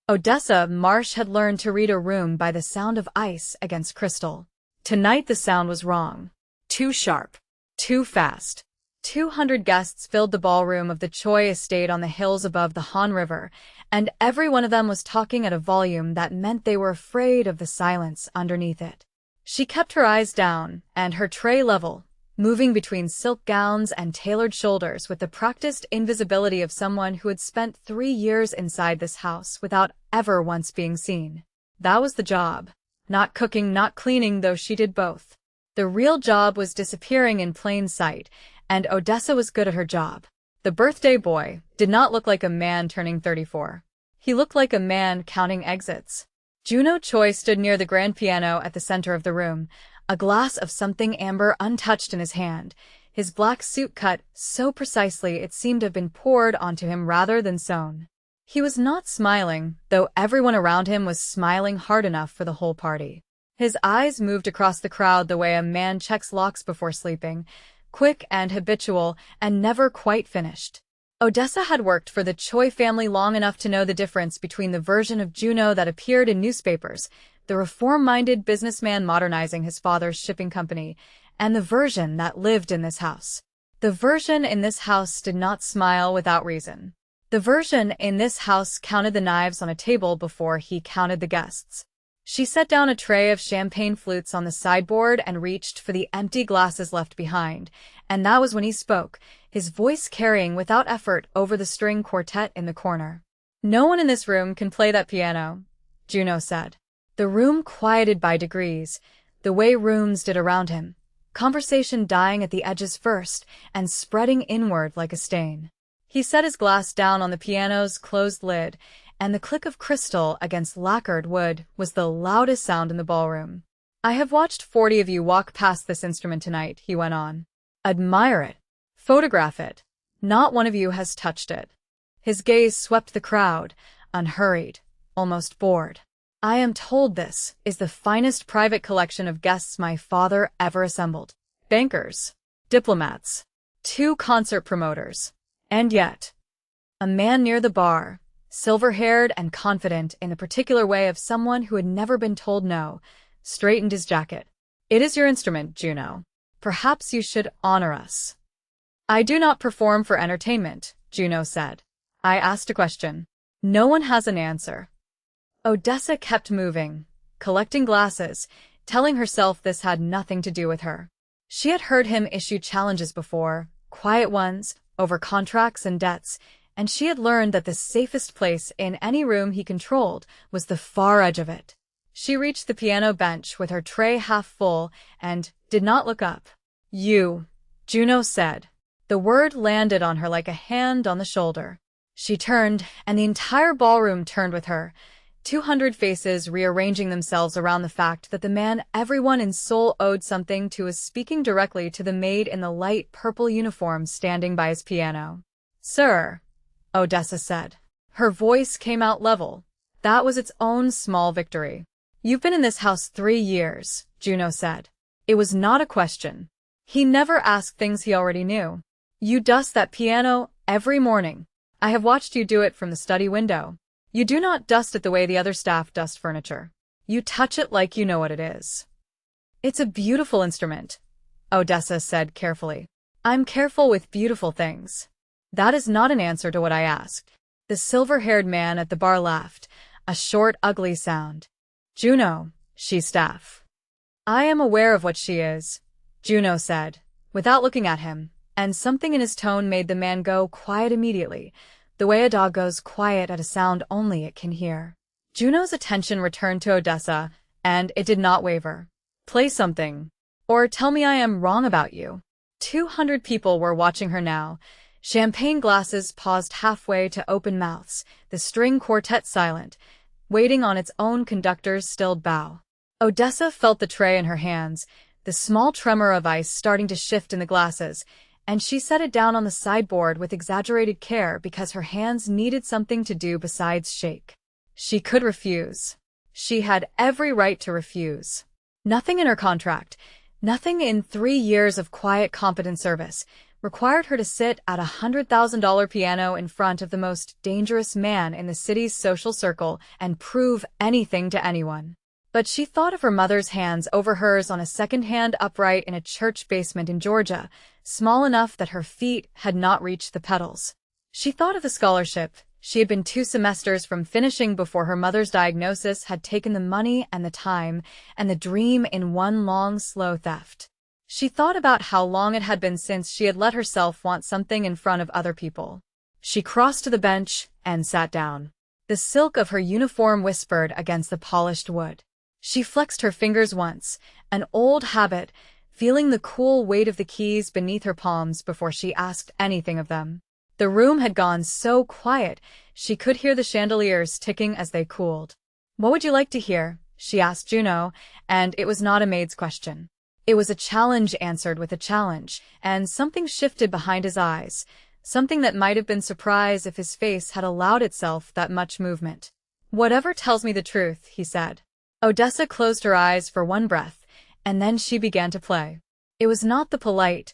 Odessa Marsh had learned to read a room by the sound of ice against crystal. Tonight the sound was wrong. Too sharp. Too fast. 200 guests filled the ballroom of the Choi estate on the hills above the Han River, and every one of them was talking at a volume that meant they were afraid of the silence underneath it. She kept her eyes down, and her tray level, moving between silk gowns and tailored shoulders with the practiced invisibility of someone who had spent 3 years inside this house without ever once being seen. That was the job. Not cooking, not cleaning, though she did both. The real job was disappearing in plain sight, and Odessa was good at her job. The birthday boy did not look like a man turning 34. He looked like a man counting exits. Juno Choi stood near the grand piano at the center of the room, a glass of something amber untouched in his hand, his black suit cut so precisely it seemed to have been poured onto him rather than sewn. He was not smiling, though everyone around him was smiling hard enough for the whole party. His eyes moved across the crowd the way a man checks locks before sleeping, quick and habitual, and never quite finished. Odessa had worked for the Choi family long enough to know the difference between the version of Juno that appeared in newspapers, the reform-minded businessman modernizing his father's shipping company, and the version that lived in this house. The version in this house did not smile without reason. The version in this house counted the knives on a table before he counted the guests. She set down a tray of champagne flutes on the sideboard and reached for the empty glasses left behind, and that was when he spoke, his voice carrying without effort over the string quartet in the corner. "No one in this room can play that piano," Juno said. The room quieted by degrees, the way rooms did around him, conversation dying at the edges first and spreading inward like a stain. He set his glass down on the piano's closed lid, and the click of crystal against lacquered wood was the loudest sound in the ballroom. "I have watched 40 of you walk past this instrument tonight," he went on. "Admire it. Photograph it. Not one of you has touched it." His gaze swept the crowd, unhurried, almost bored. "I am told this is the finest private collection of guests my father ever assembled. Bankers, diplomats, 2 concert promoters. And yet..." A man near the bar, silver-haired and confident in the particular way of someone who had never been told no, straightened his jacket. "It is your instrument, Juno. Perhaps you should honor us." "I do not perform for entertainment," Juno said. "I asked a question. No one has an answer." Odessa kept moving, collecting glasses, telling herself this had nothing to do with her. She had heard him issue challenges before, quiet ones, over contracts and debts, and she had learned that the safest place in any room he controlled was the far edge of it. She reached the piano bench with her tray half full and did not look up. "You," Juno said. The word landed on her like a hand on the shoulder. She turned, and the entire ballroom turned with her, 200 faces rearranging themselves around the fact that the man everyone in Seoul owed something to was speaking directly to the maid in the light purple uniform standing by his piano. "Sir," Odessa said. Her voice came out level. That was its own small victory. "You've been in this house 3 years, Juno said. It was not a question. He never asked things he already knew. "You dust that piano every morning. I have watched you do it from the study window. You do not dust it the way the other staff dust furniture. You touch it like you know what it is." "It's a beautiful instrument," Odessa said carefully. "I'm careful with beautiful things." "That is not an answer to what I asked." The silver-haired man at the bar laughed, a short, ugly sound. "Juno, she's staff." "I am aware of what she is," Juno said, without looking at him, and something in his tone made the man go quiet immediately, the way a dog goes quiet at a sound only it can hear. Juno's attention returned to Odessa, and it did not waver. "Play something. Or tell me I am wrong about you." 200 people were watching her now. Champagne glasses paused halfway to open mouths, the string quartet silent, waiting on its own conductor's stilled bow. Odessa felt the tray in her hands, the small tremor of ice starting to shift in the glasses, and she set it down on the sideboard with exaggerated care because her hands needed something to do besides shake. She could refuse. She had every right to refuse. Nothing in her contract, nothing in 3 years of quiet, competent service, required her to sit at a $100,000 piano in front of the most dangerous man in the city's social circle and prove anything to anyone. But she thought of her mother's hands over hers on a second-hand upright in a church basement in Georgia, small enough that her feet had not reached the pedals. She thought of the scholarship. She had been 2 semesters from finishing before her mother's diagnosis had taken the money and the time and the dream in one long, slow theft. She thought about how long it had been since she had let herself want something in front of other people. She crossed to the bench and sat down. The silk of her uniform whispered against the polished wood. She flexed her fingers once, an old habit, feeling the cool weight of the keys beneath her palms before she asked anything of them. The room had gone so quiet, she could hear the chandeliers ticking as they cooled. "What would you like to hear?" she asked Juno, and it was not a maid's question. It was a challenge answered with a challenge, and something shifted behind his eyes, something that might have been surprise if his face had allowed itself that much movement. "Whatever tells me the truth," he said. Odessa closed her eyes for one breath, and then she began to play. It was not the polite,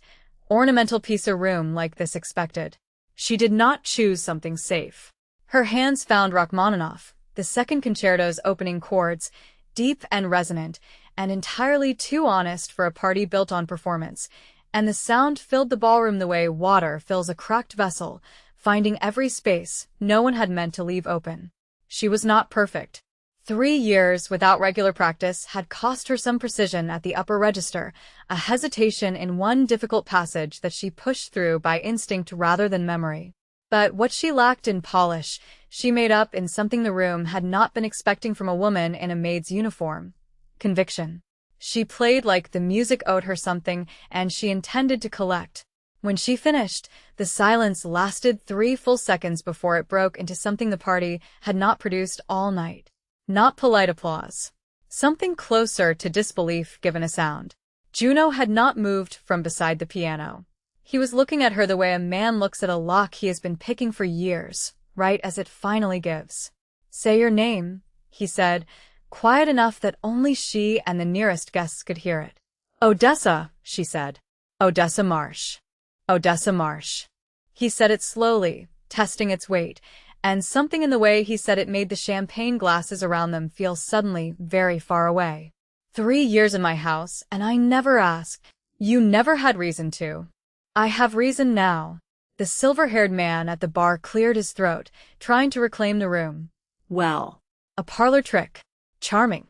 ornamental piece of room like this expected. She did not choose something safe. Her hands found Rachmaninoff, the second concerto's opening chords, deep and resonant, and entirely too honest for a party built on performance, and the sound filled the ballroom the way water fills a cracked vessel, finding every space no one had meant to leave open. She was not perfect. 3 years without regular practice had cost her some precision at the upper register, a hesitation in one difficult passage that she pushed through by instinct rather than memory. But what she lacked in polish, she made up in something the room had not been expecting from a woman in a maid's uniform: conviction. She played like the music owed her something, and she intended to collect. When she finished, the silence lasted 3 full seconds before it broke into something the party had not produced all night. Not polite applause. Something closer to disbelief given a sound. Juno had not moved from beside the piano. He was looking at her the way a man looks at a lock he has been picking for years, right as it finally gives. "Say your name," he said, quiet enough that only she and the nearest guests could hear it. "Odessa," she said. "Odessa Marsh. Odessa Marsh." He said it slowly, testing its weight, and something in the way he said it made the champagne glasses around them feel suddenly very far away. 3 years in my house, and I never asked. You never had reason to. I have reason now." The silver-haired man at the bar cleared his throat, trying to reclaim the room. "Well, a parlor trick. Charming."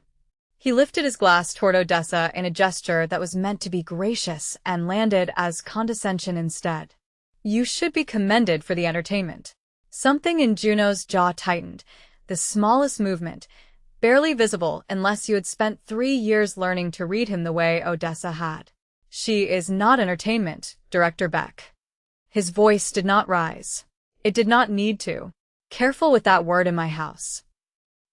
He lifted his glass toward Odessa in a gesture that was meant to be gracious and landed as condescension instead. "You should be commended for the entertainment." Something in Juno's jaw tightened, the smallest movement, barely visible unless you had spent 3 years learning to read him the way Odessa had. "She is not entertainment, Director Beck." His voice did not rise. It did not need to. "Careful with that word in my house."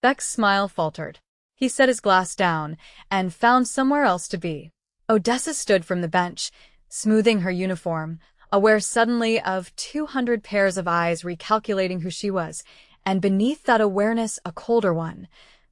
Beck's smile faltered. He set his glass down and found somewhere else to be. Odessa stood from the bench, smoothing her uniform, aware suddenly of 200 pairs of eyes recalculating who she was, and beneath that awareness a colder one,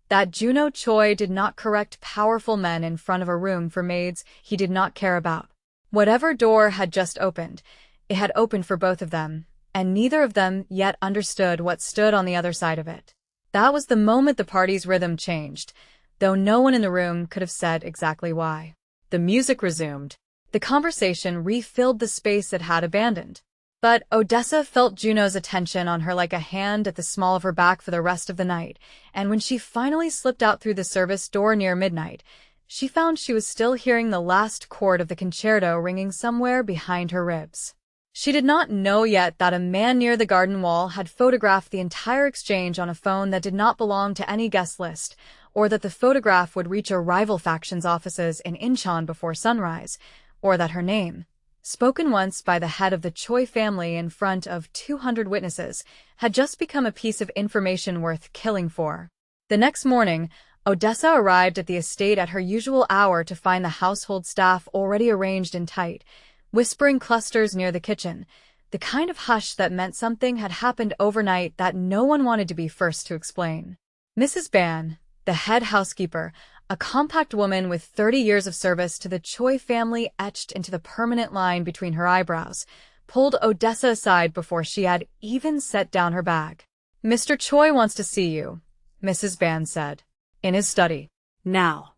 that Juno Choi did not correct powerful men in front of a room for maids he did not care about. Whatever door had just opened, it had opened for both of them, and neither of them yet understood what stood on the other side of it. That was the moment the party's rhythm changed, though no one in the room could have said exactly why. The music resumed. The conversation refilled the space it had abandoned. But Odessa felt Juno's attention on her like a hand at the small of her back for the rest of the night, and when she finally slipped out through the service door near midnight, she found she was still hearing the last chord of the concerto ringing somewhere behind her ribs. She did not know yet that a man near the garden wall had photographed the entire exchange on a phone that did not belong to any guest list, or that the photograph would reach a rival faction's offices in Incheon before sunrise, or that her name, spoken once by the head of the Choi family in front of 200 witnesses, had just become a piece of information worth killing for. The next morning, Odessa arrived at the estate at her usual hour to find the household staff already arranged in tight, whispering clusters near the kitchen, the kind of hush that meant something had happened overnight that no one wanted to be first to explain. Mrs. Ban, the head housekeeper, a compact woman with 30 years of service to the Choi family etched into the permanent line between her eyebrows, pulled Odessa aside before she had even set down her bag. "Mr. Choi wants to see you," Mrs. Ban said. "In his study. Now."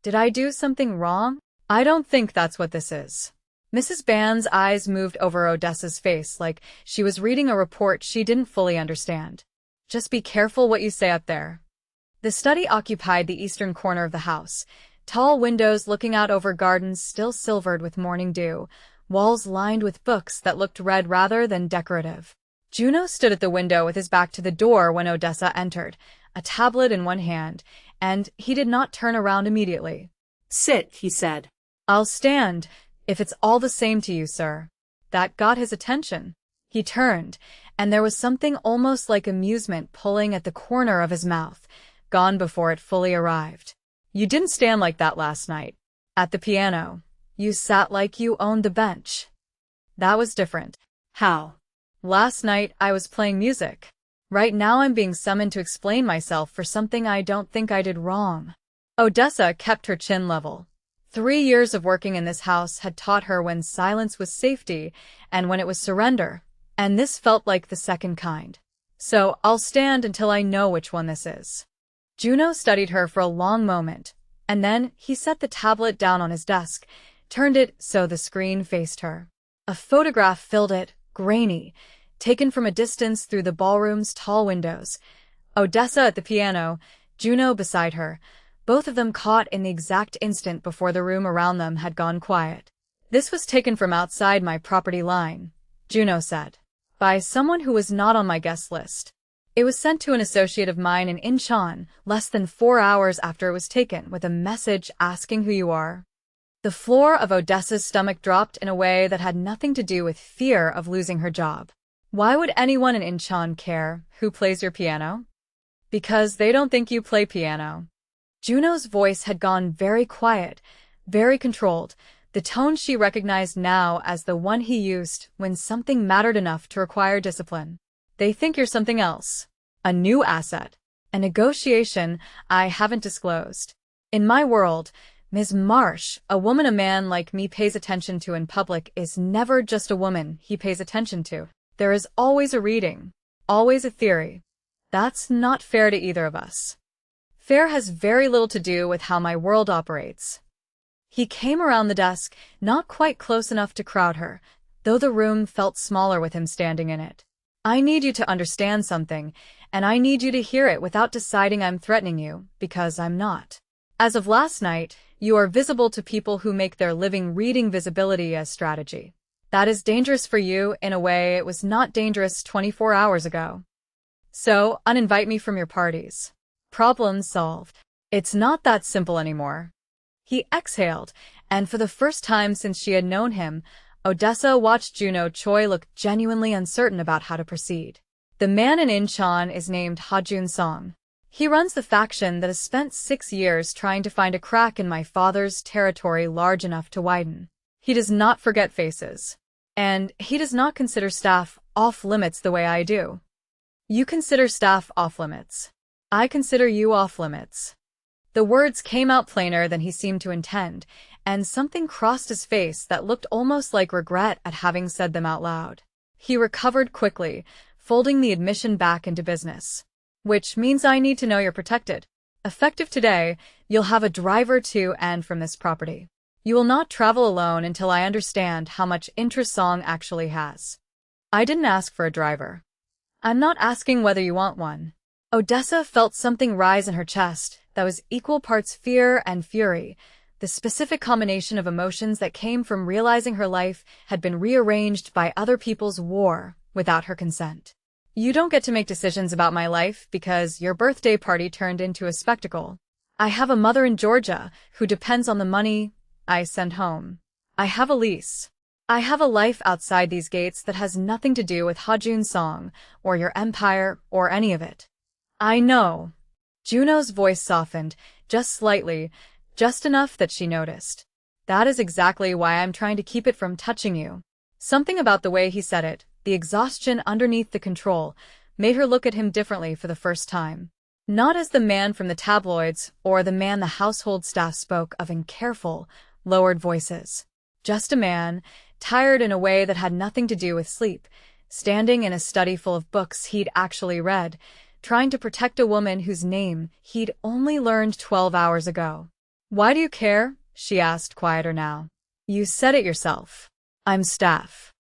"Did I do something wrong? I don't think that's what this is." Mrs. Ban's eyes moved over Odessa's face like she was reading a report she didn't fully understand. "Just be careful what you say up there." The study occupied the eastern corner of the house, tall windows looking out over gardens still silvered with morning dew, walls lined with books that looked read rather than decorative. Juno stood at the window with his back to the door when Odessa entered, a tablet in one hand, and he did not turn around immediately. "Sit," he said. "I'll stand, if it's all the same to you, sir." That got his attention. He turned, and there was something almost like amusement pulling at the corner of his mouth, gone before it fully arrived. "You didn't stand like that last night. At the piano. You sat like you owned the bench. That was different." "How?" "Last night I was playing music. Right now I'm being summoned to explain myself for something I don't think I did wrong." Odessa kept her chin level. 3 years of working in this house had taught her when silence was safety and when it was surrender, and this felt like the second kind. "So I'll stand until I know which one this is." Juno studied her for a long moment, and then he set the tablet down on his desk, turned it so the screen faced her. A photograph filled it, grainy, taken from a distance through the ballroom's tall windows. Odessa at the piano, Juno beside her, both of them caught in the exact instant before the room around them had gone quiet. "This was taken from outside my property line," Juno said, "by someone who was not on my guest list. It was sent to an associate of mine in Incheon less than 4 hours after it was taken with a message asking who you are." The floor of Odessa's stomach dropped in a way that had nothing to do with fear of losing her job. Why would anyone in Incheon care who plays your piano? Because they don't think you play piano. Juno's voice had gone very quiet, very controlled, the tone she recognized now as the one he used when something mattered enough to require discipline. "They think you're something else. A new asset. A negotiation I haven't disclosed. In my world, Ms. Marsh, a woman a man like me pays attention to in public is never just a woman he pays attention to. There is always a reading, always a theory. That's not fair to either of us. Fair has very little to do with how my world operates." He came around the desk, not quite close enough to crowd her, though the room felt smaller with him standing in it. "I need you to understand something, and I need you to hear it without deciding I'm threatening you, because I'm not. As of last night, you are visible to people who make their living reading visibility as strategy. That is dangerous for you in a way it was not dangerous 24 hours ago. So, uninvite me from your parties. Problem solved. It's not that simple anymore." He exhaled, and for the first time since she had known him, Odessa watched Juno Choi look genuinely uncertain about how to proceed. "The man in Incheon is named Ha-jun Song. He runs the faction that has spent 6 years trying to find a crack in my father's territory large enough to widen. He does not forget faces. And he does not consider staff off-limits the way I do. You consider staff off-limits. I consider you off-limits." The words came out plainer than he seemed to intend, and something crossed his face that looked almost like regret at having said them out loud. He recovered quickly, folding the admission back into business. "Which means I need to know you're protected. Effective today, you'll have a driver to and from this property. You will not travel alone until I understand how much interest Song actually has." "I didn't ask for a driver. I'm not asking whether you want one." Odessa felt something rise in her chest that was equal parts fear and fury, the specific combination of emotions that came from realizing her life had been rearranged by other people's war without her consent. "You don't get to make decisions about my life because your birthday party turned into a spectacle. I have a mother in Georgia who depends on the money I send home. I have a lease. I have a life outside these gates that has nothing to do with Ha-jun Song or your empire or any of it." "I know." Juno's voice softened, just slightly, just enough that she noticed. "That is exactly why I'm trying to keep it from touching you." Something about the way he said it, the exhaustion underneath the control, made her look at him differently for the first time. Not as the man from the tabloids or the man the household staff spoke of in careful, lowered voices. Just a man, tired in a way that had nothing to do with sleep, standing in a study full of books he'd actually read, trying to protect a woman whose name he'd only learned 12 hours ago. "Why do you care?" she asked, quieter now. "You said it yourself. I'm staff."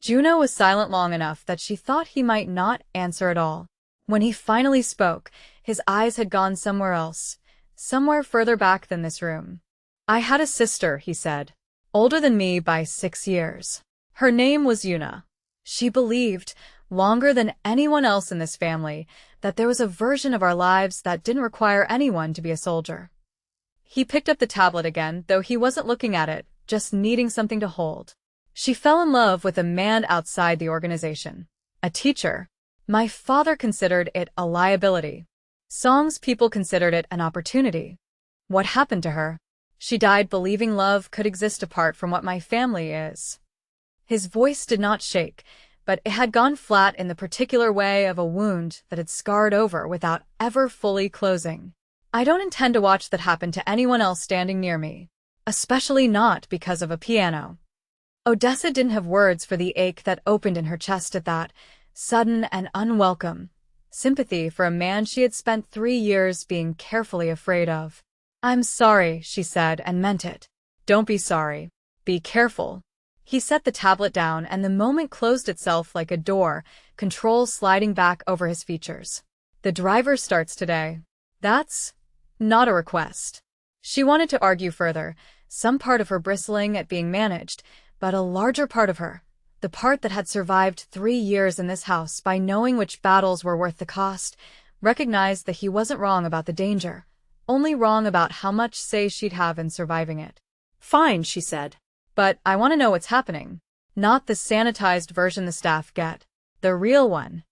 Juno was silent long enough that she thought he might not answer at all. When he finally spoke, his eyes had gone somewhere else, somewhere further back than this room. "I had a sister," he said, "older than me by 6 years. Her name was Yuna. She believed, longer than anyone else in this family, that there was a version of our lives that didn't require anyone to be a soldier." He picked up the tablet again, though he wasn't looking at it, just needing something to hold. "She fell in love with a man outside the organization. A teacher. My father considered it a liability. Song's people considered it an opportunity. What happened to her? She died believing love could exist apart from what my family is." His voice did not shake, but it had gone flat in the particular way of a wound that had scarred over without ever fully closing. "I don't intend to watch that happen to anyone else standing near me. Especially not because of a piano." Odessa didn't have words for the ache that opened in her chest at that, sudden and unwelcome, sympathy for a man she had spent 3 years being carefully afraid of. "I'm sorry," she said, and meant it. "Don't be sorry. Be careful." He set the tablet down, and the moment closed itself like a door, control sliding back over his features. "The driver starts today. That's not a request." She wanted to argue further, some part of her bristling at being managed, but a larger part of her, the part that had survived 3 years in this house by knowing which battles were worth the cost, recognized that he wasn't wrong about the danger, only wrong about how much say she'd have in surviving it. "Fine," she said. "But I want to know what's happening. Not the sanitized version the staff get. The real one."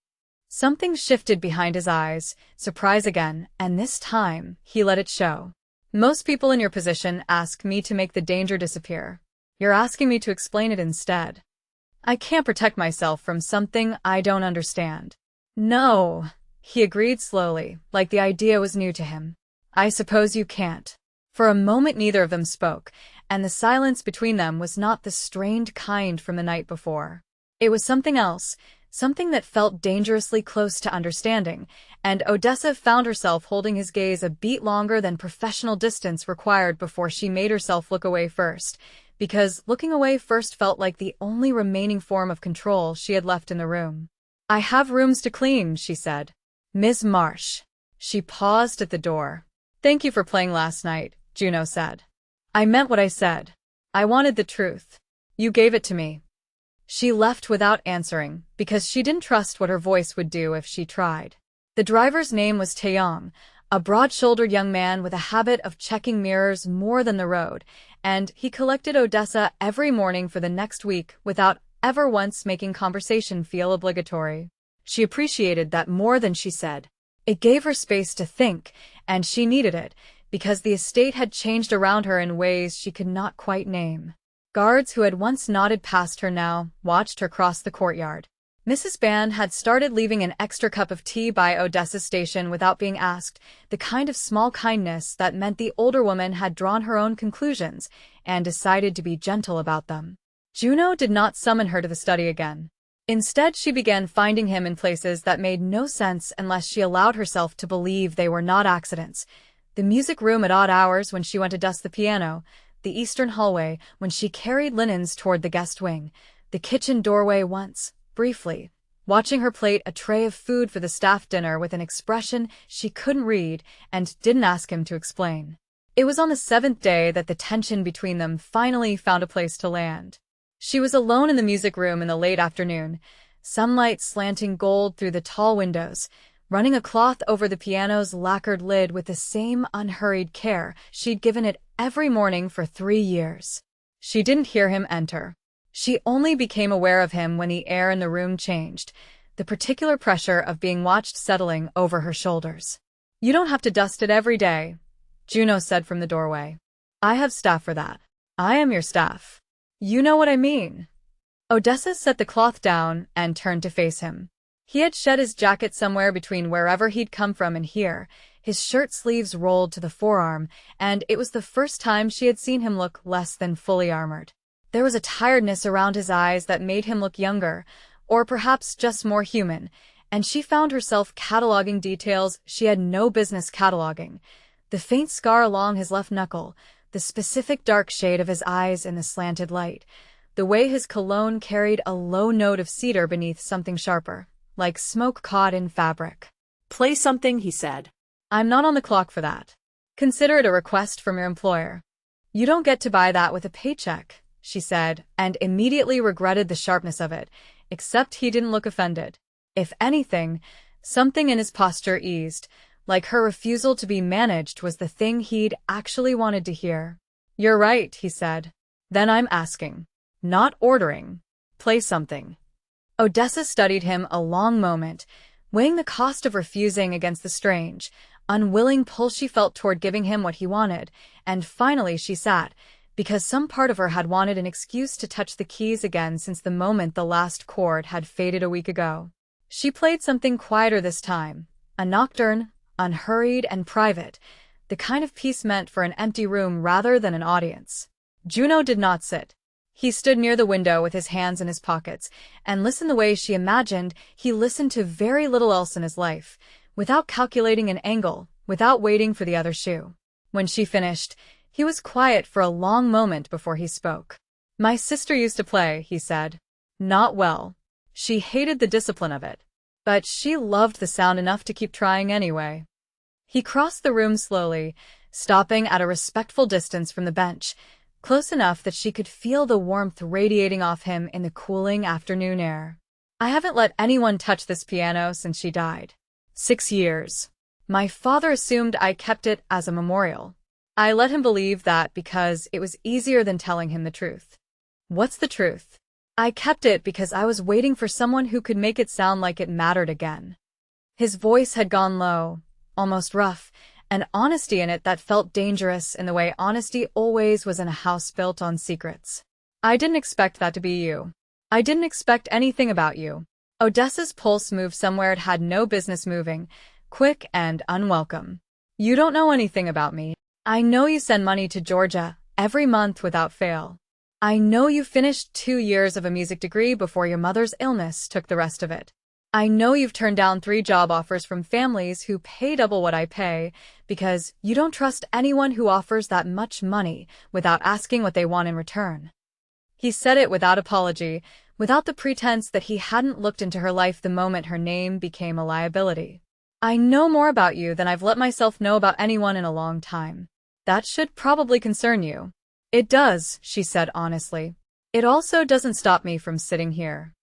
Something shifted behind his eyes, surprise again, and this time, he let it show. "Most people in your position ask me to make the danger disappear. You're asking me to explain it instead. I can't protect myself from something I don't understand." "No," he agreed slowly, like the idea was new to him. "I suppose you can't." For a moment neither of them spoke, and the silence between them was not the strained kind from the night before. It was something else, something that felt dangerously close to understanding, and Odessa found herself holding his gaze a beat longer than professional distance required before she made herself look away first, because looking away first felt like the only remaining form of control she had left in the room. "I have rooms to clean," she said. "Ms. Marsh." She paused at the door. "Thank you for playing last night," Juno said. "I meant what I said. I wanted the truth. You gave it to me." She left without answering, because she didn't trust what her voice would do if she tried. The driver's name was Taeyong, a broad-shouldered young man with a habit of checking mirrors more than the road, and he collected Odessa every morning for the next week without ever once making conversation feel obligatory. She appreciated that more than she said. It gave her space to think, and she needed it, because the estate had changed around her in ways she could not quite name. Guards who had once nodded past her now watched her cross the courtyard. Mrs. Ban had started leaving an extra cup of tea by Odessa's station without being asked, the kind of small kindness that meant the older woman had drawn her own conclusions and decided to be gentle about them. Juno did not summon her to the study again. Instead, she began finding him in places that made no sense unless she allowed herself to believe they were not accidents. The music room at odd hours when she went to dust the piano, the eastern hallway when she carried linens toward the guest wing, the kitchen doorway once, briefly, watching her plate a tray of food for the staff dinner with an expression she couldn't read and didn't ask him to explain. It was on the 7th day that the tension between them finally found a place to land. She was alone in the music room in the late afternoon, sunlight slanting gold through the tall windows, running a cloth over the piano's lacquered lid with the same unhurried care she'd given it every morning for 3 years. She didn't hear him enter. She only became aware of him when the air in the room changed, the particular pressure of being watched settling over her shoulders. "You don't have to dust it every day," Juno said from the doorway. "I have staff for that. I am your staff. You know what I mean." Odessa set the cloth down and turned to face him. He had shed his jacket somewhere between wherever he'd come from and here, His shirt sleeves rolled to the forearm, and it was the first time she had seen him look less than fully armored. There was a tiredness around his eyes that made him look younger, or perhaps just more human, and she found herself cataloging details she had no business cataloging. The faint scar along his left knuckle, the specific dark shade of his eyes in the slanted light, the way his cologne carried a low note of cedar beneath something sharper, like smoke caught in fabric. Play something, he said. I'm not on the clock for that. Consider it a request from your employer. You don't get to buy that with a paycheck, she said, and immediately regretted the sharpness of it, except he didn't look offended. If anything, something in his posture eased, like her refusal to be managed was the thing he'd actually wanted to hear. You're right, he said. Then I'm asking. Not ordering. Play something. Odessa studied him a long moment, weighing the cost of refusing against the strange, unwilling pull she felt toward giving him what he wanted, and finally she sat, because some part of her had wanted an excuse to touch the keys again since the moment the last chord had faded a week ago. She played something quieter this time, a nocturne, unhurried and private, the kind of piece meant for an empty room rather than an audience. Juno did not sit. He stood near the window with his hands in his pockets, and listened the way she imagined he listened to very little else in his life, without calculating an angle, without waiting for the other shoe. When she finished, he was quiet for a long moment before he spoke. My sister used to play, he said. Not well. She hated the discipline of it. But she loved the sound enough to keep trying anyway. He crossed the room slowly, stopping at a respectful distance from the bench, close enough that she could feel the warmth radiating off him in the cooling afternoon air. I haven't let anyone touch this piano since she died. 6 years. My father assumed I kept it as a memorial. I let him believe that because it was easier than telling him the truth. What's the truth? I kept it because I was waiting for someone who could make it sound like it mattered again. His voice had gone low, almost rough, an honesty in it that felt dangerous in the way honesty always was in a house built on secrets. I didn't expect that to be you. I didn't expect anything about you. Odessa's pulse moved somewhere it had no business moving, quick and unwelcome. You don't know anything about me. I know you send money to Georgia every month without fail. I know you finished 2 years of a music degree before your mother's illness took the rest of it. I know you've turned down 3 job offers from families who pay double what I pay because you don't trust anyone who offers that much money without asking what they want in return. He said it without apology, without the pretense that he hadn't looked into her life the moment her name became a liability. I know more about you than I've let myself know about anyone in a long time. That should probably concern you. It does, she said honestly. It also doesn't stop me from sitting here.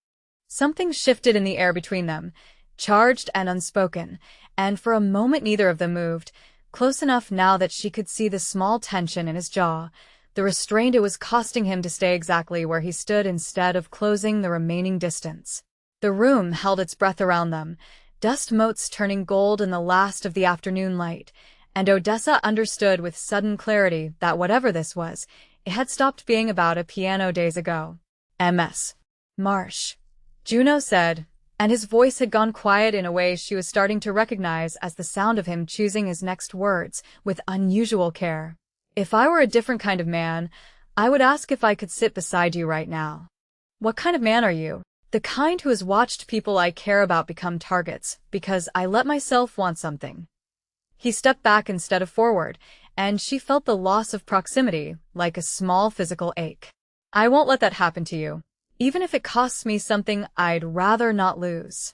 Something shifted in the air between them, charged and unspoken, and for a moment neither of them moved, close enough now that she could see the small tension in his jaw, the restraint it was costing him to stay exactly where he stood instead of closing the remaining distance. The room held its breath around them, dust motes turning gold in the last of the afternoon light, and Odessa understood with sudden clarity that whatever this was, it had stopped being about a piano days ago. Ms. Marsh, Juno said, and his voice had gone quiet in a way she was starting to recognize as the sound of him choosing his next words with unusual care. If I were a different kind of man, I would ask if I could sit beside you right now. What kind of man are you? The kind who has watched people I care about become targets because I let myself want something. He stepped back instead of forward, and she felt the loss of proximity, like a small physical ache. I won't let that happen to you, even if it costs me something I'd rather not lose.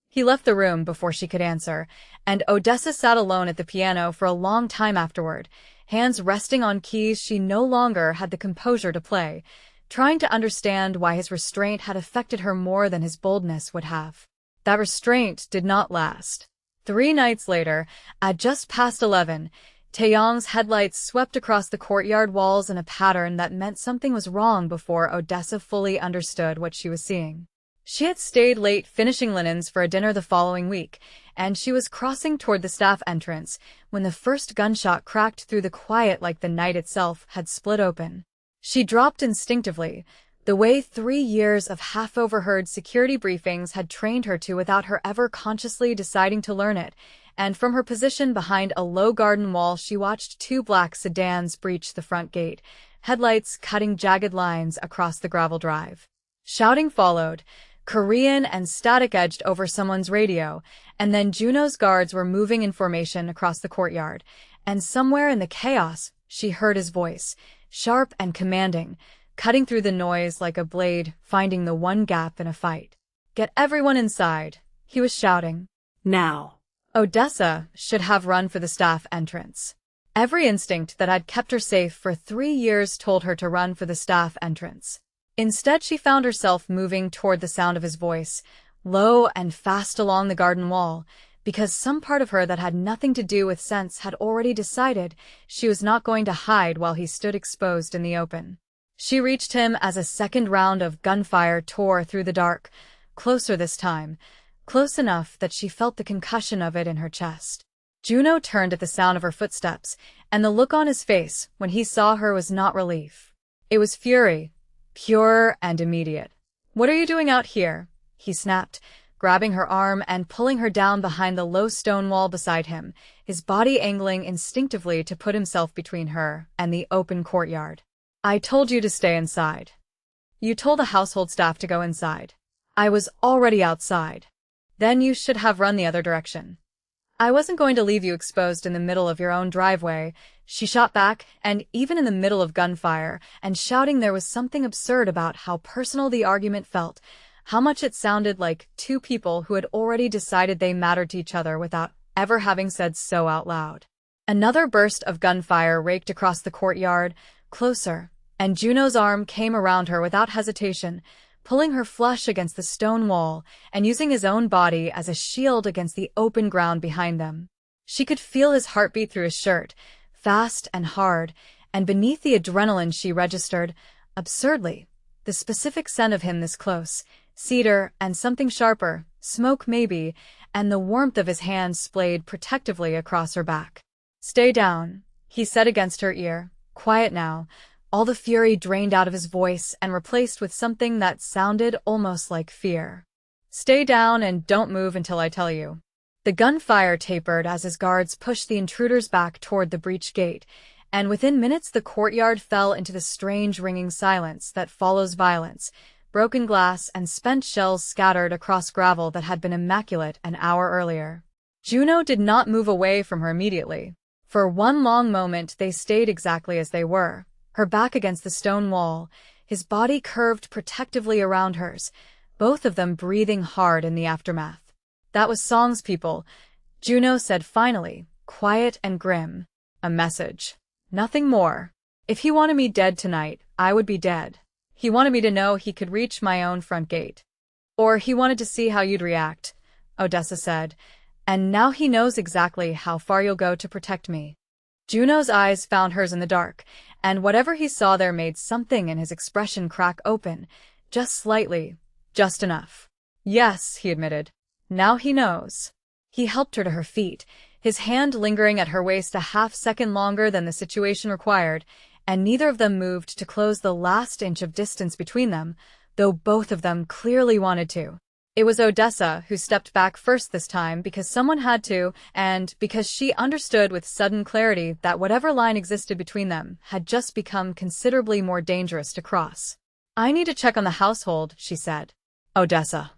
He left the room before she could answer, and Odessa sat alone at the piano for a long time afterward, hands resting on keys she no longer had the composure to play, trying to understand why his restraint had affected her more than his boldness would have. That restraint did not last. 3 nights later, at just past 11, Taeyong's headlights swept across the courtyard walls in a pattern that meant something was wrong before Odessa fully understood what she was seeing. She had stayed late finishing linens for a dinner the following week, and she was crossing toward the staff entrance when the first gunshot cracked through the quiet like the night itself had split open. She dropped instinctively, the way 3 years of half-overheard security briefings had trained her to without her ever consciously deciding to learn it, and from her position behind a low garden wall she watched two black sedans breach the front gate, headlights cutting jagged lines across the gravel drive. Shouting followed, Korean and static edged over someone's radio, and then Juno's guards were moving in formation across the courtyard, and somewhere in the chaos she heard his voice, sharp and commanding, cutting through the noise like a blade, finding the one gap in a fight. "Get everyone inside," he was shouting. Now. Odessa should have run for the staff entrance. Every instinct that had kept her safe for 3 years told her to run for the staff entrance. Instead, she found herself moving toward the sound of his voice, low and fast along the garden wall, because some part of her that had nothing to do with sense had already decided she was not going to hide while he stood exposed in the open. She reached him as a second round of gunfire tore through the dark, closer this time, close enough that she felt the concussion of it in her chest. Juno turned at the sound of her footsteps, and the look on his face when he saw her was not relief. It was fury, pure and immediate. "What are you doing out here?" he snapped, grabbing her arm and pulling her down behind the low stone wall beside him, his body angling instinctively to put himself between her and the open courtyard. "I told you to stay inside. You told the household staff to go inside. I was already outside. Then you should have run the other direction. I wasn't going to leave you exposed in the middle of your own driveway," she shot back, and even in the middle of gunfire and shouting there was something absurd about how personal the argument felt, how much it sounded like two people who had already decided they mattered to each other without ever having said so out loud. Another burst of gunfire raked across the courtyard, closer, and Juno's arm came around her without hesitation, pulling her flush against the stone wall and using his own body as a shield against the open ground behind them. She could feel his heartbeat through his shirt, fast and hard, and beneath the adrenaline she registered, absurdly, the specific scent of him this close, cedar and something sharper, smoke maybe, and the warmth of his hand splayed protectively across her back. "Stay down," he said against her ear, quiet now, all the fury drained out of his voice and replaced with something that sounded almost like fear. "Stay down and don't move until I tell you." The gunfire tapered as his guards pushed the intruders back toward the breached gate, and within minutes the courtyard fell into the strange ringing silence that follows violence, broken glass and spent shells scattered across gravel that had been immaculate an hour earlier. Juno did not move away from her immediately. For one long moment they stayed exactly as they were, her back against the stone wall, his body curved protectively around hers, both of them breathing hard in the aftermath. "That was songs, people," Juno said finally, quiet and grim. "A message. Nothing more. If he wanted me dead tonight, I would be dead. He wanted me to know he could reach my own front gate. Or he wanted to see how you'd react," Odessa said, "and now he knows exactly how far you'll go to protect me." Juno's eyes found hers in the dark, and whatever he saw there made something in his expression crack open, just slightly, just enough. "Yes," he admitted. "Now he knows." He helped her to her feet, his hand lingering at her waist a half-second longer than the situation required, and neither of them moved to close the last inch of distance between them, though both of them clearly wanted to. It was Odessa who stepped back first this time because someone had to, and because she understood with sudden clarity that whatever line existed between them had just become considerably more dangerous to cross. "I need to check on the household," she said. "Odessa."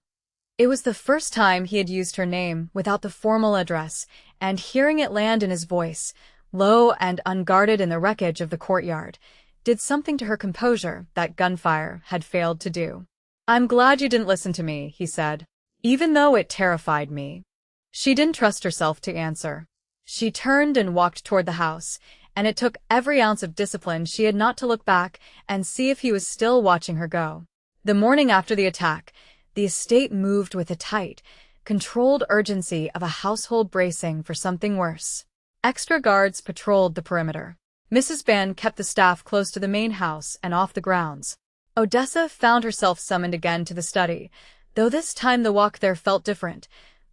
It was the first time he had used her name without the formal address, and hearing it land in his voice, low and unguarded in the wreckage of the courtyard, did something to her composure that gunfire had failed to do. "I'm glad you didn't listen to me," he said, "even though it terrified me." She didn't trust herself to answer. She turned and walked toward the house, and it took every ounce of discipline she had not to look back and see if he was still watching her go. The morning after the attack, the estate moved with a tight, controlled urgency of a household bracing for something worse. Extra guards patrolled the perimeter. Mrs. Ben kept the staff close to the main house and off the grounds. Odessa found herself summoned again to the study, though this time the walk there felt different,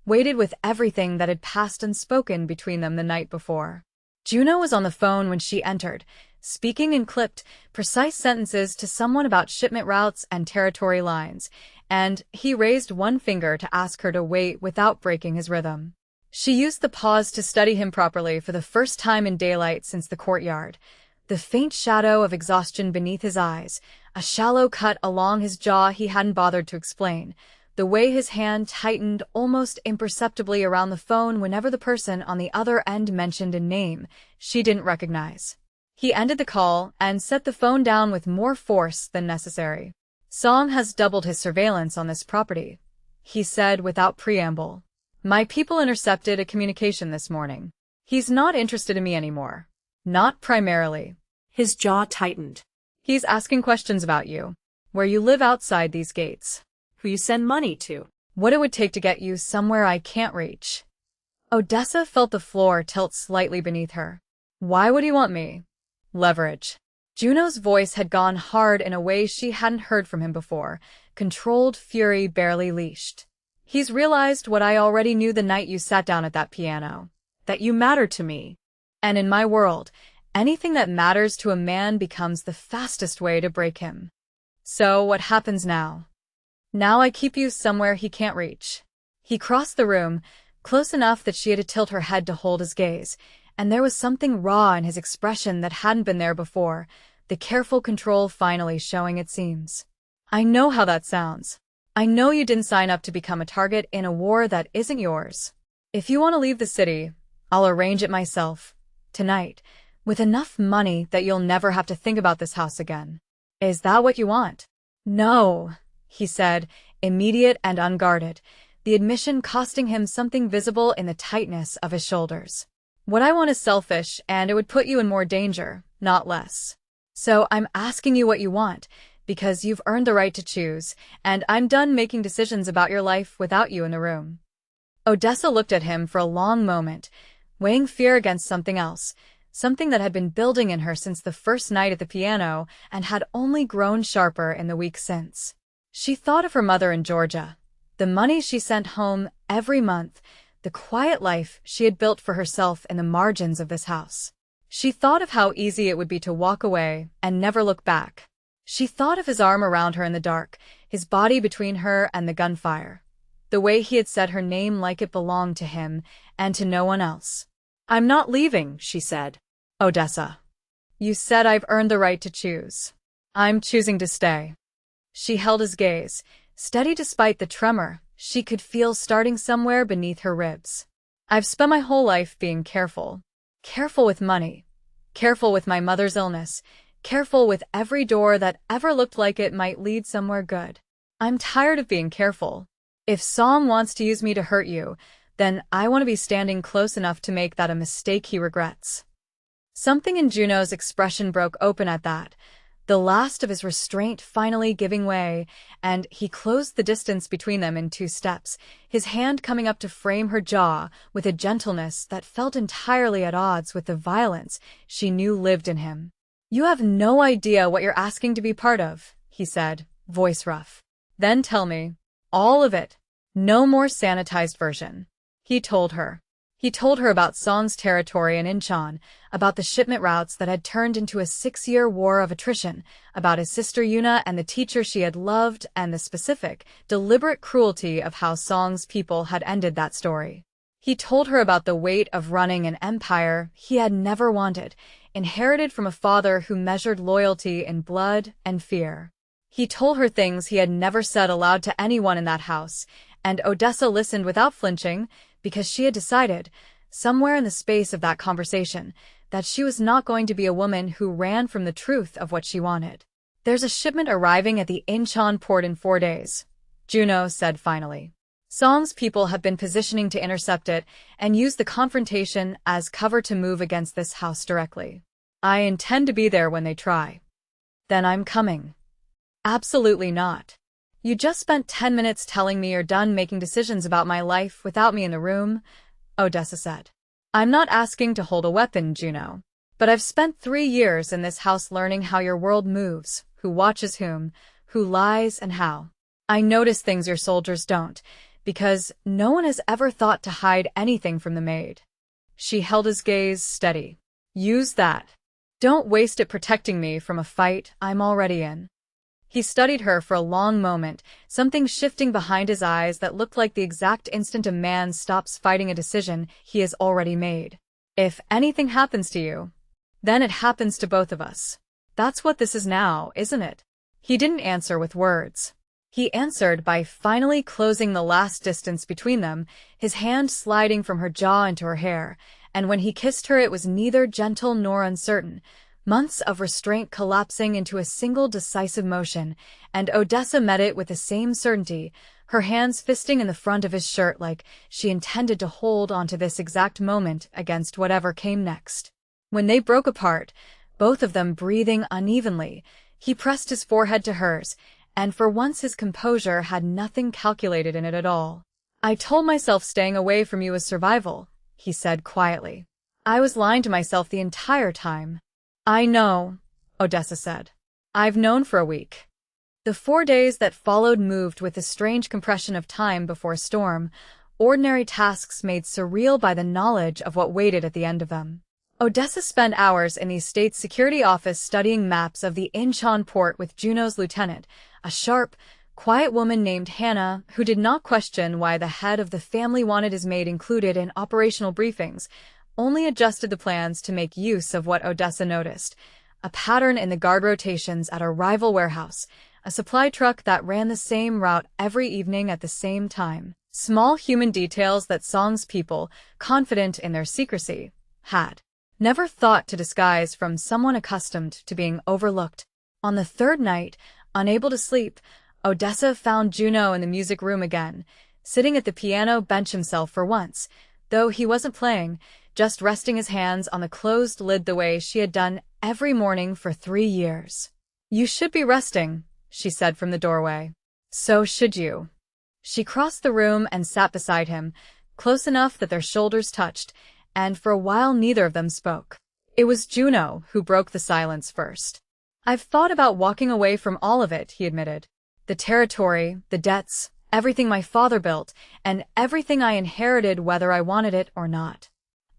weighted with everything that had passed unspoken between them the night before. Juno was on the phone when she entered, speaking in clipped, precise sentences to someone about shipment routes and territory lines, and he raised one finger to ask her to wait without breaking his rhythm. She used the pause to study him properly for the first time in daylight since the courtyard. The faint shadow of exhaustion beneath his eyes, a shallow cut along his jaw he hadn't bothered to explain, the way his hand tightened almost imperceptibly around the phone whenever the person on the other end mentioned a name she didn't recognize. He ended the call and set the phone down with more force than necessary. Song has doubled his surveillance on this property, he said without preamble. My people intercepted a communication this morning. He's not interested in me anymore. Not primarily. His jaw tightened. He's asking questions about you, where you live outside these gates, Who you send money to. what it would take to get you somewhere I can't reach. Odessa felt the floor tilt slightly beneath her. Why would he want me? Leverage. Juno's voice had gone hard in a way she hadn't heard from him before, controlled fury barely leashed. He's realized what I already knew the night you sat down at that piano. That you matter to me. And in my world, anything that matters to a man becomes the fastest way to break him. So what happens now? Now I keep you somewhere he can't reach. He crossed the room, close enough that she had to tilt her head to hold his gaze, and there was something raw in his expression that hadn't been there before, the careful control finally showing it seems. I know how that sounds. I know you didn't sign up to become a target in a war that isn't yours. If you want to leave the city, I'll arrange it myself. Tonight, with enough money that you'll never have to think about this house again. Is that what you want? No, he said, immediate and unguarded, the admission costing him something visible in the tightness of his shoulders. What I want is selfish, and it would put you in more danger, not less. So I'm asking you what you want, because you've earned the right to choose, and I'm done making decisions about your life without you in the room. Odessa looked at him for a long moment, weighing fear against something else, something that had been building in her since the first night at the piano and had only grown sharper in the weeks since. She thought of her mother in Georgia, the money she sent home every month, the quiet life she had built for herself in the margins of this house. She thought of how easy it would be to walk away and never look back. She thought of his arm around her in the dark, his body between her and the gunfire. The way he had said her name like it belonged to him and to no one else. I'm not leaving, she said. Odessa. You said I've earned the right to choose. I'm choosing to stay. She held his gaze, steady despite the tremor she could feel starting somewhere beneath her ribs. I've spent my whole life being careful. Careful with money. Careful with my mother's illness. Careful with every door that ever looked like it might lead somewhere good. I'm tired of being careful. If Song wants to use me to hurt you, then I want to be standing close enough to make that a mistake he regrets. Something in Juno's expression broke open at that, the last of his restraint finally giving way, and he closed the distance between them in 2 steps, his hand coming up to frame her jaw with a gentleness that felt entirely at odds with the violence she knew lived in him. You have no idea what you're asking to be part of, he said, voice rough. Then tell me. All of it. No more sanitized version. He told her. He told her about Song's territory in Incheon, about the shipment routes that had turned into a 6-year war of attrition, about his sister Yuna and the teacher she had loved, and the specific, deliberate cruelty of how Song's people had ended that story. He told her about the weight of running an empire he had never wanted, inherited from a father who measured loyalty in blood and fear. He told her things he had never said aloud to anyone in that house, and Odessa listened without flinching, because she had decided, somewhere in the space of that conversation, that she was not going to be a woman who ran from the truth of what she wanted. There's a shipment arriving at the Incheon port in 4 days, Juno said finally. Song's people have been positioning to intercept it and use the confrontation as cover to move against this house directly. I intend to be there when they try. Then I'm coming. Absolutely not. You just spent 10 minutes telling me you're done making decisions about my life without me in the room, Odessa said. I'm not asking to hold a weapon, Juno. But I've spent 3 years in this house learning how your world moves, who watches whom, who lies and how. I notice things your soldiers don't, because no one has ever thought to hide anything from the Maid. She held his gaze steady. Use that. Don't waste it protecting me from a fight I'm already in. He studied her for a long moment, something shifting behind his eyes that looked like the exact instant a man stops fighting a decision he has already made. If anything happens to you, then it happens to both of us. That's what this is now, isn't it? He didn't answer with words. He answered by finally closing the last distance between them, his hand sliding from her jaw into her hair, and when he kissed her it was neither gentle nor uncertain, months of restraint collapsing into a single decisive motion, and Odessa met it with the same certainty, her hands fisting in the front of his shirt like she intended to hold onto this exact moment against whatever came next. When they broke apart, both of them breathing unevenly, he pressed his forehead to hers, and for once his composure had nothing calculated in it at all. "I told myself staying away from you was survival," he said quietly. "I was lying to myself the entire time." "I know," Odessa said. "I've known for a week." The 4 days that followed moved with a strange compression of time before a storm, ordinary tasks made surreal by the knowledge of what waited at the end of them. Odessa spent hours in the state's security office studying maps of the Incheon port with Juno's lieutenant, a sharp, quiet woman named Hannah, who did not question why the head of the family wanted his maid included in operational briefings, only adjusted the plans to make use of what Odessa noticed, a pattern in the guard rotations at a rival warehouse, a supply truck that ran the same route every evening at the same time. Small human details that Song's people, confident in their secrecy, had never thought to disguise from someone accustomed to being overlooked. On the third night, unable to sleep, Odessa found Juno in the music room again, sitting at the piano bench himself for once, though he wasn't playing, just resting his hands on the closed lid the way she had done every morning for 3 years. "You should be resting," she said from the doorway. "So should you." She crossed the room and sat beside him, close enough that their shoulders touched, and for a while neither of them spoke. It was Juno who broke the silence first. "I've thought about walking away from all of it," he admitted. "The territory, the debts, everything my father built, and everything I inherited whether I wanted it or not.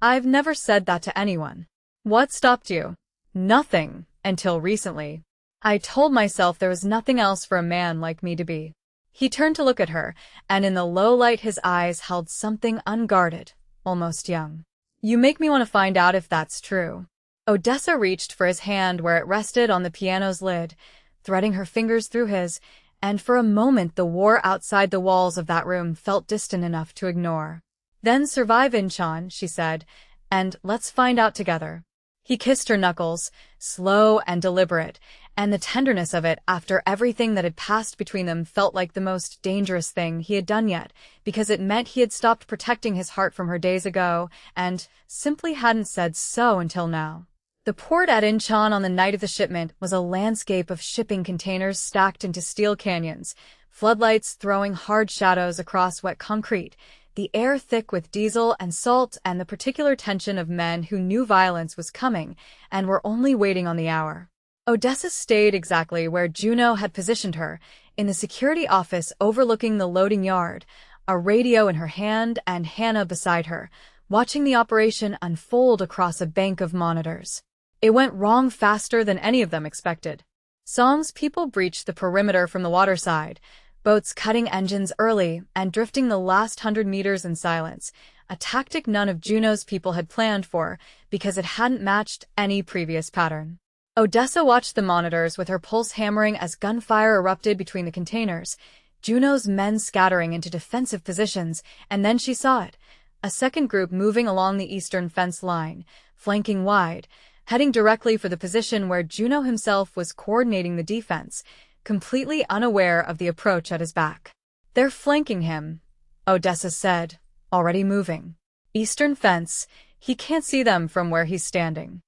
I've never said that to anyone." "What stopped you?" "Nothing, until recently. I told myself there was nothing else for a man like me to be." He turned to look at her, and in the low light his eyes held something unguarded, almost young. "You make me want to find out if that's true." Odessa reached for his hand where it rested on the piano's lid, threading her fingers through his, and for a moment the war outside the walls of that room felt distant enough to ignore. "Then survive Incheon," she said, "and let's find out together." He kissed her knuckles, slow and deliberate, and the tenderness of it after everything that had passed between them felt like the most dangerous thing he had done yet, because it meant he had stopped protecting his heart from her days ago, and simply hadn't said so until now. The port at Incheon on the night of the shipment was a landscape of shipping containers stacked into steel canyons, floodlights throwing hard shadows across wet concrete, the air thick with diesel and salt and the particular tension of men who knew violence was coming and were only waiting on the hour. Odessa stayed exactly where Juno had positioned her, in the security office overlooking the loading yard, a radio in her hand and Hannah beside her, watching the operation unfold across a bank of monitors. It went wrong faster than any of them expected. Song's people breached the perimeter from the waterside, boats cutting engines early and drifting the last 100 meters in silence, a tactic none of Juno's people had planned for because it hadn't matched any previous pattern. Odessa watched the monitors with her pulse hammering as gunfire erupted between the containers, Juno's men scattering into defensive positions, and then she saw it, a second group moving along the eastern fence line, flanking wide, heading directly for the position where Juno himself was coordinating the defense, completely unaware of the approach at his back. "They're flanking him," Odessa said, already moving. "Eastern fence, he can't see them from where he's standing."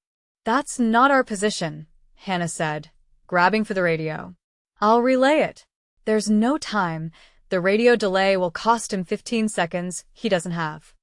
"That's not our position," Hannah said, grabbing for the radio. "I'll relay it." "There's no time. The radio delay will cost him 15 seconds he doesn't have."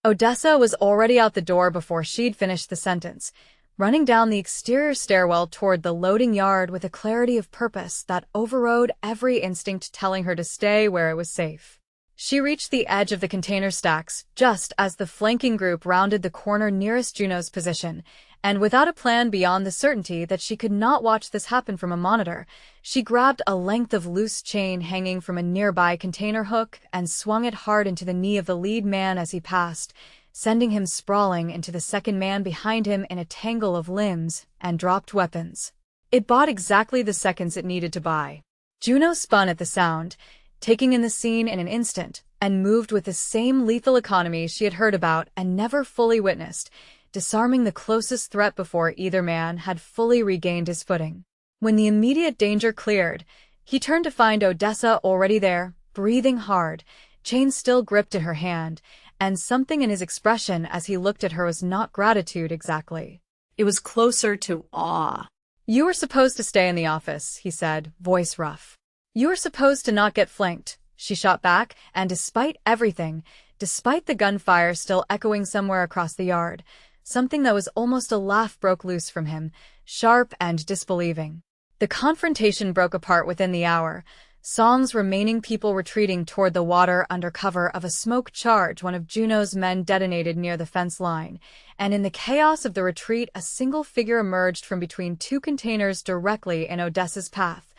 Odessa was already out the door before she'd finished the sentence, running down the exterior stairwell toward the loading yard with a clarity of purpose that overrode every instinct telling her to stay where it was safe. She reached the edge of the container stacks just as the flanking group rounded the corner nearest Juno's position, and without a plan beyond the certainty that she could not watch this happen from a monitor, she grabbed a length of loose chain hanging from a nearby container hook and swung it hard into the knee of the lead man as he passed, sending him sprawling into the second man behind him in a tangle of limbs and dropped weapons. It bought exactly the seconds it needed to buy. Juno spun at the sound, taking in the scene in an instant, and moved with the same lethal economy she had heard about and never fully witnessed, disarming the closest threat before either man had fully regained his footing. When the immediate danger cleared, he turned to find Odessa already there, breathing hard, chain still gripped in her hand, and something in his expression as he looked at her was not gratitude exactly. It was closer to awe. "You were supposed to stay in the office," he said, voice rough. "You were supposed to not get flanked," she shot back, and despite everything, despite the gunfire still echoing somewhere across the yard, something that was almost a laugh broke loose from him, sharp and disbelieving. The confrontation broke apart within the hour, Song's remaining people retreating toward the water under cover of a smoke charge one of Juno's men detonated near the fence line, and in the chaos of the retreat a single figure emerged from between two containers directly in Odessa's path.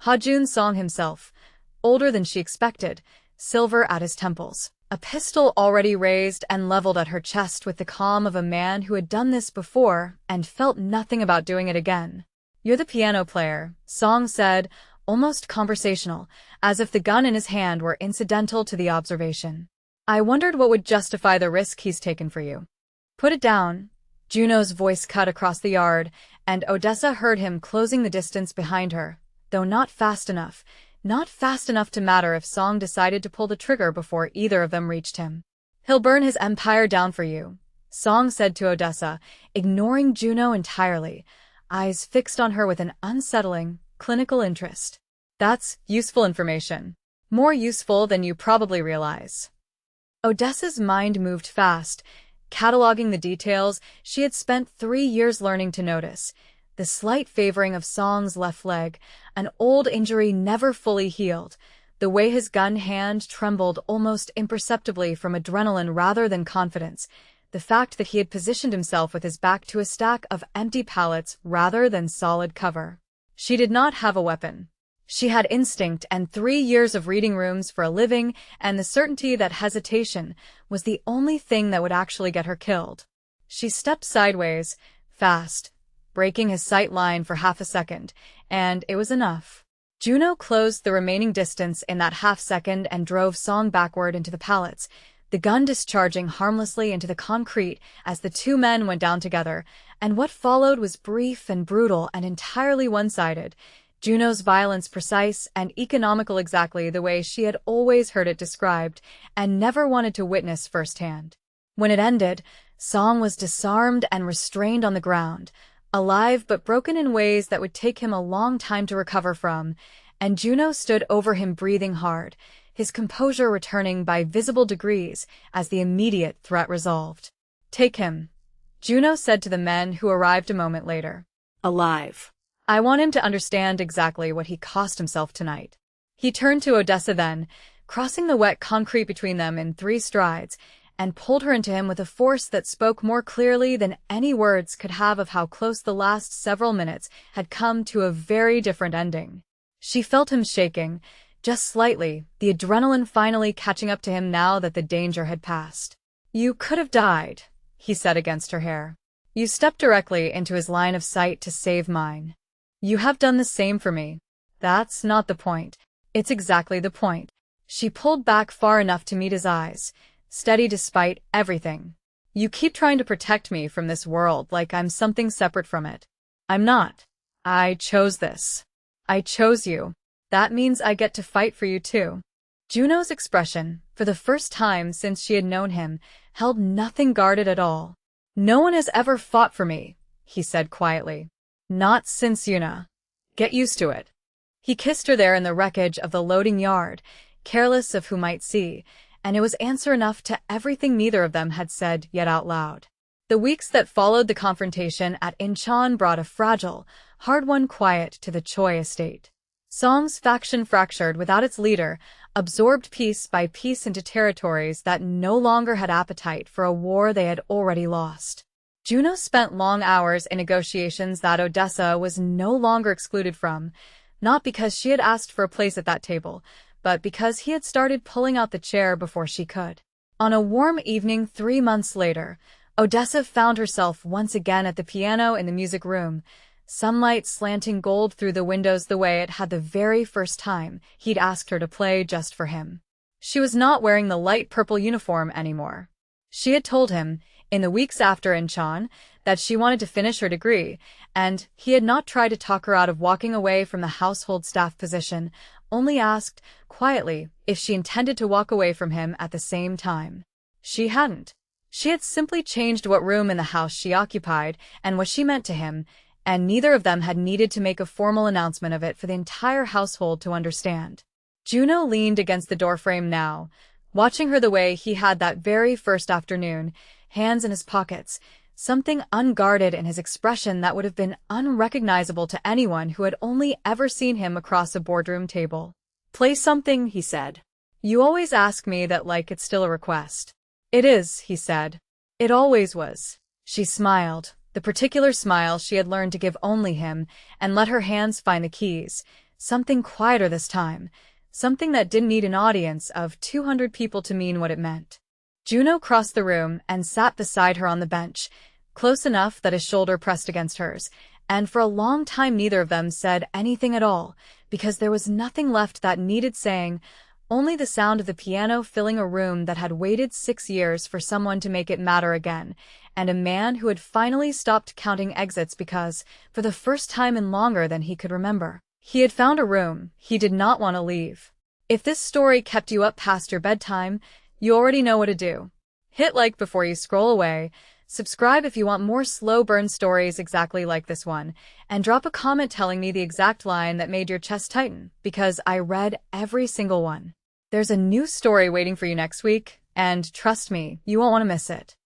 Ha-Jun Song himself, older than she expected, silver at his temples, a pistol already raised and leveled at her chest with the calm of a man who had done this before and felt nothing about doing it again. "You're the piano player," Song said, almost conversational, as if the gun in his hand were incidental to the observation. "I wondered what would justify the risk he's taken for you." "Put it down." Juno's voice cut across the yard, and Odessa heard him closing the distance behind her, though not fast enough to matter if Song decided to pull the trigger before either of them reached him. "He'll burn his empire down for you," Song said to Odessa, ignoring Juno entirely, eyes fixed on her with an unsettling, clinical interest. "That's useful information. More useful than you probably realize." Odessa's mind moved fast, cataloging the details she had spent 3 years learning to notice. The slight favoring of Song's left leg, an old injury never fully healed, the way his gun hand trembled almost imperceptibly from adrenaline rather than confidence, the fact that he had positioned himself with his back to a stack of empty pallets rather than solid cover. She did not have a weapon. She had instinct and 3 years of reading rooms for a living and the certainty that hesitation was the only thing that would actually get her killed. She stepped sideways, fast, breaking his sight line for half a second, and it was enough. Juno closed the remaining distance in that half second and drove Song backward into the pallets, the gun discharging harmlessly into the concrete as the two men went down together, and what followed was brief and brutal and entirely one-sided, Juno's violence precise and economical exactly the way she had always heard it described and never wanted to witness firsthand. When it ended, Song was disarmed and restrained on the ground, alive but broken in ways that would take him a long time to recover from, and Juno stood over him breathing hard, his composure returning by visible degrees as the immediate threat resolved. "Take him," Juno said to the men who arrived a moment later. "Alive." "I want him to understand exactly what he cost himself tonight." He turned to Odessa then, crossing the wet concrete between them in 3 strides, and pulled her into him with a force that spoke more clearly than any words could have of how close the last several minutes had come to a very different ending. She felt him shaking, just slightly, the adrenaline finally catching up to him now that the danger had passed. "You could have died," he said against her hair. "You stepped directly into his line of sight to save mine. You have done the same for me." "That's not the point." "It's exactly the point." She pulled back far enough to meet his eyes, steady despite everything. "You keep trying to protect me from this world like I'm something separate from it. I'm not. I chose this. I chose you. That means I get to fight for you too." Juno's expression, for the first time since she had known him, held nothing guarded at all. "No one has ever fought for me," he said quietly. "Not since Yuna. Get used to it." He kissed her there in the wreckage of the loading yard, careless of who might see, and it was answer enough to everything neither of them had said yet out loud. The weeks that followed the confrontation at Incheon brought a fragile, hard-won quiet to the Choi estate. Song's faction fractured without its leader, absorbed piece by piece into territories that no longer had appetite for a war they had already lost. Juno spent long hours in negotiations that Odessa was no longer excluded from, not because she had asked for a place at that table, but because he had started pulling out the chair before she could. On a warm evening 3 months later, Odessa found herself once again at the piano in the music room, sunlight slanting gold through the windows the way it had the very first time he'd asked her to play just for him. She was not wearing the light purple uniform anymore. She had told him, in the weeks after Incheon, that she wanted to finish her degree, and he had not tried to talk her out of walking away from the household staff position, only asked, quietly, if she intended to walk away from him at the same time. She hadn't. She had simply changed what room in the house she occupied and what she meant to him, and neither of them had needed to make a formal announcement of it for the entire household to understand. Juno leaned against the doorframe now, watching her the way he had that very first afternoon, hands in his pockets, something unguarded in his expression that would have been unrecognizable to anyone who had only ever seen him across a boardroom table. "Play something," he said. "You always ask me that like it's still a request." "It is," he said. "It always was." She smiled, the particular smile she had learned to give only him, and let her hands find the keys, something quieter this time, something that didn't need an audience of 200 people to mean what it meant. Juno crossed the room and sat beside her on the bench, close enough that his shoulder pressed against hers, and for a long time neither of them said anything at all, because there was nothing left that needed saying, only the sound of the piano filling a room that had waited 6 years for someone to make it matter again, and a man who had finally stopped counting exits because, for the first time in longer than he could remember, he had found a room he did not want to leave. If this story kept you up past your bedtime, you already know what to do. Hit like before you scroll away, subscribe if you want more slow burn stories exactly like this one, and drop a comment telling me the exact line that made your chest tighten, because I read every single one. There's a new story waiting for you next week, and trust me, you won't want to miss it.